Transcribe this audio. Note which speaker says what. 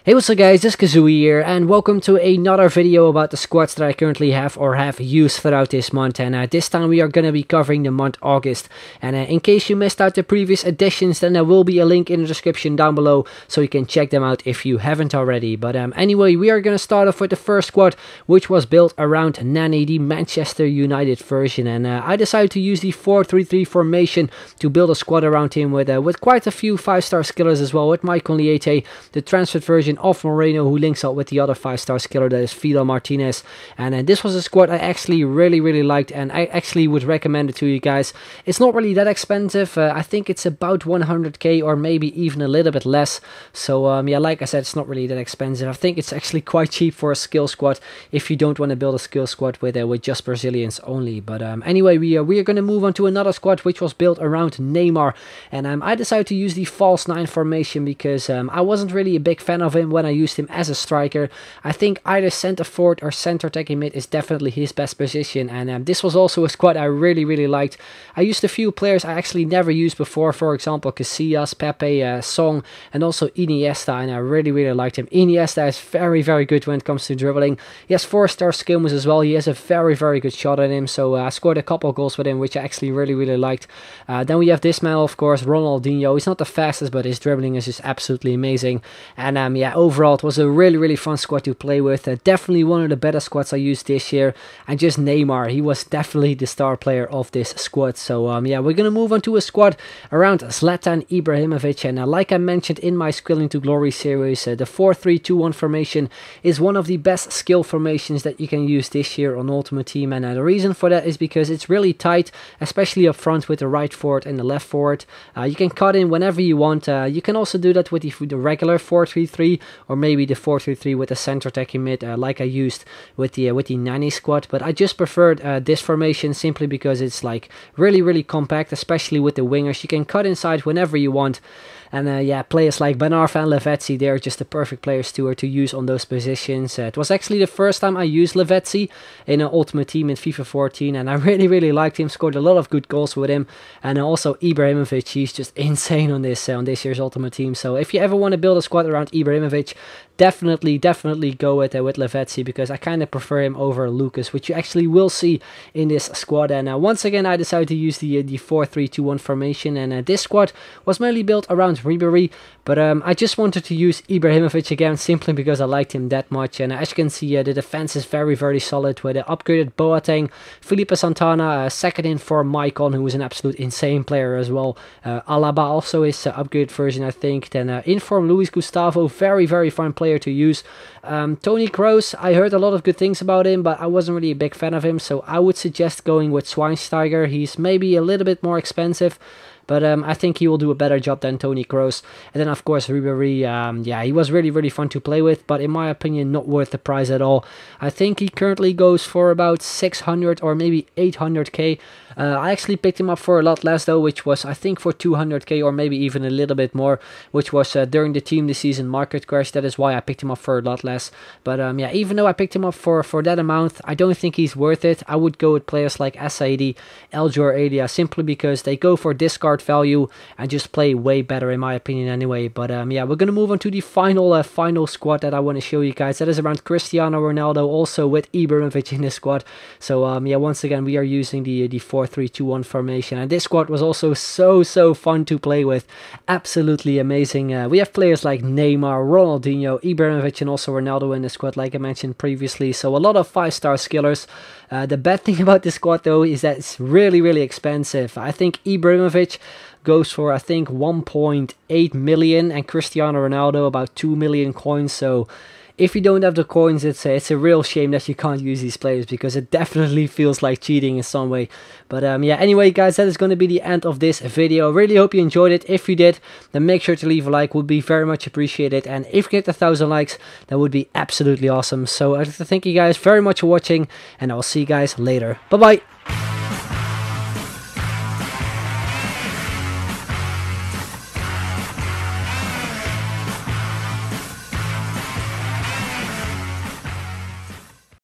Speaker 1: Hey, what's up guys, this is Kazooie here and welcome to another video about the squads that I currently have or have used throughout this month. And this time we are going to be covering the month August. And in case you missed out the previous editions, then there will be a link in the description down below so you can check them out if you haven't already. But anyway, we are going to start off with the first squad, which was built around Nani, the Manchester United version. And I decided to use the 4-3-3 formation to build a squad around him with quite a few 5-star skillers as well, with Michael Liete, the transferred version of Moreno, who links up with the other 5-star skiller, that is Filo Martinez. And this was a squad I actually really liked, and I actually would recommend it to you guys. It's not really that expensive. I think it's about 100k or maybe even a little bit less. So yeah, like I said, it's not really that expensive. I think it's actually quite cheap for a skill squad if you don't want to build a skill squad with just Brazilians only. But anyway, we are going to move on to another squad which was built around Neymar, and I decided to use the false 9 formation because I wasn't really a big fan of him when I used him as a striker. I think either centre forward or centre attacking mid is definitely his best position, and this was also a squad I really liked. I used a few players I actually never used before, for example Casillas, Pepe, Song, and also Iniesta, and I really liked him. Iniesta is very good when it comes to dribbling. He has 4-star skill moves as well. He has a very good shot on him, so I scored a couple goals with him, which I actually really liked. Then we have this man, of course, Ronaldinho. He's not the fastest, but his dribbling is just absolutely amazing. And yeah, overall it was a really fun squad to play with. Definitely one of the better squads I used this year. And just Neymar, he was definitely the star player of this squad. So yeah, we're gonna move on to a squad around Zlatan Ibrahimovic. And like I mentioned in my Skilling to Glory series, the 4-3-2-1 formation is one of the best skill formations that you can use this year on Ultimate Team. And the reason for that is because it's really tight, especially up front with the right forward and the left forward. You can cut in whenever you want. You can also do that with the regular 4-3-3, or maybe the 4-3-3 with a center attacking mid, like I used with the Nani squad. But I just preferred this formation simply because it's like really compact, especially with the wingers. You can cut inside whenever you want. And yeah, players like Benarfa and Lavezzi, they're just the perfect players to use on those positions. It was actually the first time I used Lavezzi in an Ultimate Team in FIFA 14, and I really liked him. Scored a lot of good goals with him. And also Ibrahimovic, he's just insane on this year's Ultimate Team. So if you ever want to build a squad around Ibrahimovic, definitely go with Lavezzi, because I kind of prefer him over Lucas, which you actually will see in this squad. And once again, I decided to use the 4-3-2-1 formation, and this squad was mainly built around Ribery, but I just wanted to use Ibrahimovic again simply because I liked him that much. And as you can see, the defense is very solid with the upgraded Boateng, Felipe Santana, second in for Maicon, who is an absolute insane player as well. Alaba also is upgraded version, I think. Then in for Luis Gustavo, very fun player to use. Toni Kroos, I heard a lot of good things about him, but I wasn't really a big fan of him, so I would suggest going with Schweinsteiger. He's maybe a little bit more expensive, but I think he will do a better job than Toni Kroos. And then of course Ribery, yeah, he was really fun to play with, but in my opinion not worth the price at all. I think he currently goes for about 600 or maybe 800k. I actually picked him up for a lot less though, which was I think for 200k or maybe even a little bit more, which was during the Team this season market crash. That is why I picked him up for a lot less. But yeah, even though I picked him up for that amount, I don't think he's worth it. I would go with players like Saidi, Eljor Elia, simply because they go for discard value and just play way better in my opinion anyway. But yeah, we're gonna move on to the final squad that I want to show you guys. That is around Cristiano Ronaldo, also with Ibrahimovic in this squad. So yeah, once again we are using the 4-3-2-1 formation, and this squad was also so fun to play with. Absolutely amazing. We have players like Neymar, Ronaldinho, Ibrahimovic, and also Ronaldo in the squad, like I mentioned previously. So a lot of 5-star skillers. The bad thing about this squad though is that it's really expensive. I think Ibrahimovic goes for I think 1.8 million, and Cristiano Ronaldo about 2 million coins. So if you don't have the coins, it's a real shame that you can't use these players, because it definitely feels like cheating in some way. But yeah, anyway guys, that is going to be the end of this video. Really hope you enjoyed it. If you did, then make sure to leave a like, would be very much appreciated. And if you get 1,000 likes, that would be absolutely awesome. So I'd like to thank you guys very much for watching, and I'll see you guys later. Bye bye.